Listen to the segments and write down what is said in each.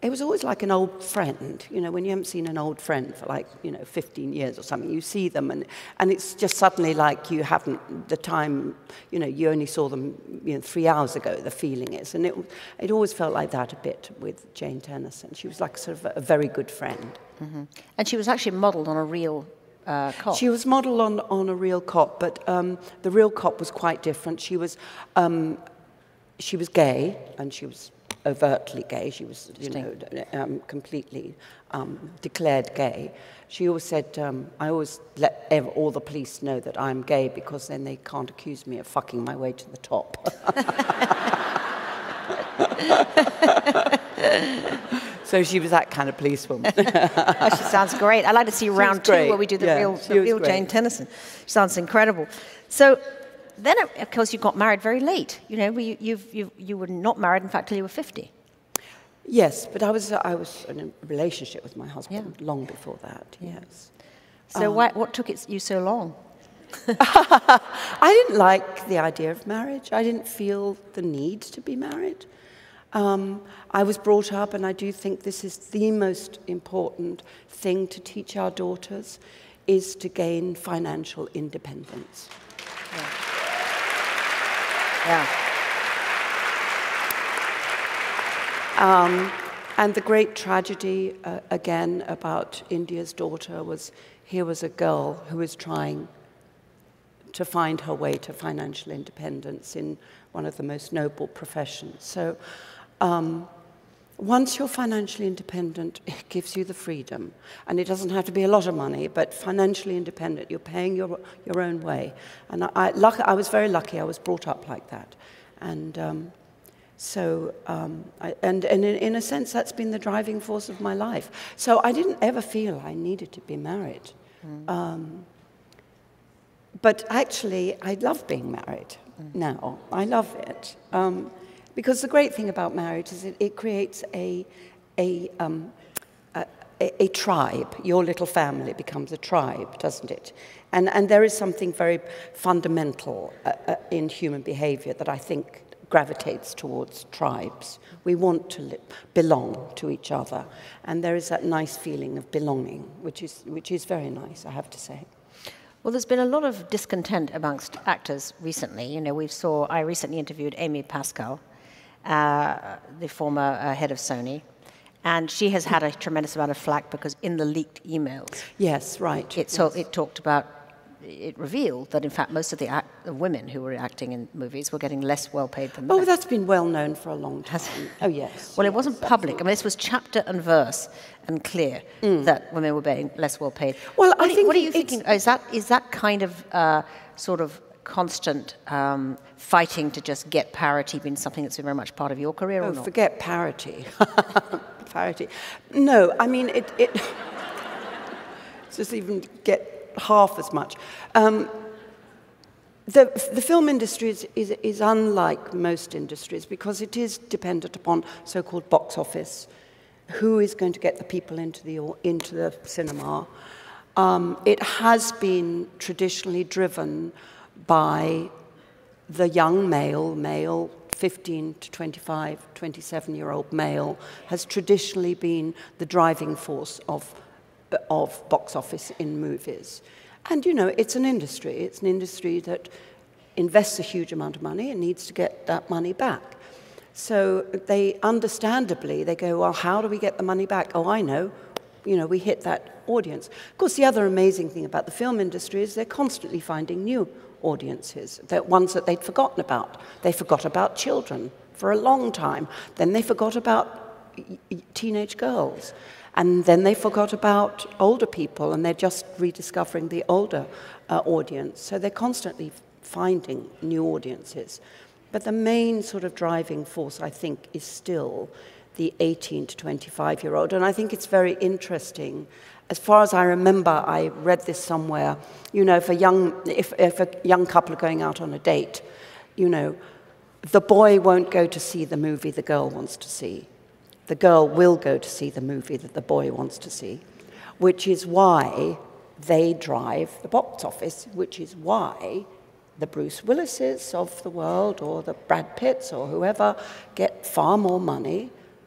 it was always like an old friend, you know, when you haven't seen an old friend for like, you know, 15 years or something, you see them and it's just suddenly like you haven't, the time, you know, you only saw them, you know, 3 hours ago, the feeling is. And it always felt like that a bit with Jane Tennison. She was like sort of a very good friend. Mm-hmm. And she was actually modelled on a real cop. She was modelled on a real cop, but the real cop was quite different. She was gay, and she was overtly gay. She was, you know, completely declared gay. She always said, I always let all the police know that I'm gay because then they can't accuse me of fucking my way to the top. So she was that kind of policewoman. Oh, she sounds great. I'd like to see round two where we do the real Jane Tennison. She sounds incredible. So then, of course, you got married very late. You know, you were not married, in fact, till you were 50. Yes, but I was in a relationship with my husband long before that, yes. So what took you so long? I didn't like the idea of marriage. I didn't feel the need to be married. I was brought up, and I do think this is the most important thing to teach our daughters, is to gain financial independence. And the great tragedy, again, about India's daughter was, here was a girl who was trying to find her way to financial independence in one of the most noble professions. So once you're financially independent, it gives you the freedom. And it doesn't have to be a lot of money, but financially independent, you're paying your own way. And I was very lucky. I was brought up like that. And in a sense, that's been the driving force of my life. So I didn't ever feel I needed to be married. But actually, I love being married now. I love it. Because the great thing about marriage is it creates a tribe. Your little family becomes a tribe, doesn't it? And there is something very fundamental in human behavior that I think gravitates towards tribes. We want to belong to each other. And there is that nice feeling of belonging, which is very nice, I have to say. Well, there's been a lot of discontent amongst actors recently. You know, I recently interviewed Amy Pascal, the former head of Sony, and she has had a tremendous amount of flack because in the leaked emails, yes, right, it talked about, it revealed that in fact most of the women who were acting in movies were getting less well paid than men. Oh, that's been well known for a long time. Oh, yes. Well, it wasn't public. I mean, this was chapter and verse and clear that women were being less well paid. Well, what are you thinking? Is that kind of sort of constant fighting to just get parity been something that's been very much part of your career or not? Forget parity. Parity. No, I mean, it just even get half as much. The film industry is unlike most industries because it is dependent upon so-called box office. Who is going to get the people into the cinema? It has been traditionally driven by the young male, 15 to 25, 27-year-old male, has traditionally been the driving force of box office in movies. And, you know, it's an industry. It's an industry that invests a huge amount of money and needs to get that money back. So they understandably, they go, well, how do we get the money back? Oh, I know. You know, we hit that audience. Of course, the other amazing thing about the film industry is they're constantly finding new audiences, the ones that they'd forgotten about. They forgot about children for a long time. Then they forgot about teenage girls. And then they forgot about older people, and they're just rediscovering the older audience. So they're constantly finding new audiences. But the main sort of driving force, I think, is still the 18 to 25-year-old. And I think it's very interesting. As far as I remember, I read this somewhere, you know, if a young couple are going out on a date, you know, the boy won't go to see the movie the girl wants to see. The girl will go to see the movie that the boy wants to see, which is why they drive the box office, which is why the Bruce Willises of the world or the Brad Pitts or whoever get far more money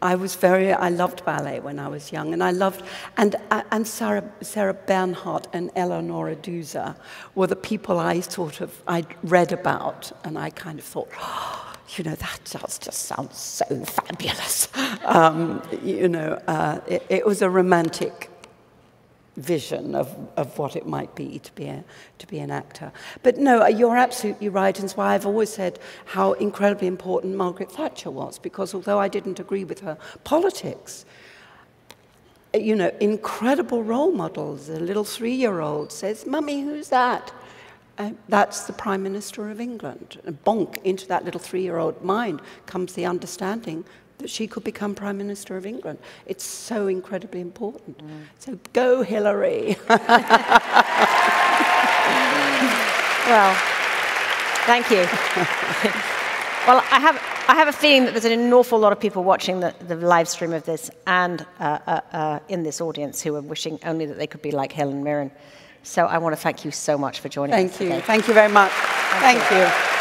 I loved ballet when I was young, and and Sarah Bernhardt and Eleonora Duse were the people I'd read about, and I kind of thought, oh, you know, that does just sound so fabulous. It was a romantic vision of what it might be to be an actor. But no, you're absolutely right, and it's why I've always said how incredibly important Margaret Thatcher was, because although I didn't agree with her politics, you know, incredible role models. A little 3-year-old says, "Mummy, who's that?" That's the Prime Minister of England. And bonk, into that little 3-year-old mind comes the understanding that she could become Prime Minister of England. It's so incredibly important. So go, Hillary. Well, thank you. Well, I have a feeling that there's an awful lot of people watching the live stream of this and in this audience who are wishing only that they could be like Helen Mirren. So I want to thank you so much for joining us today. Thank you very much. Thank you.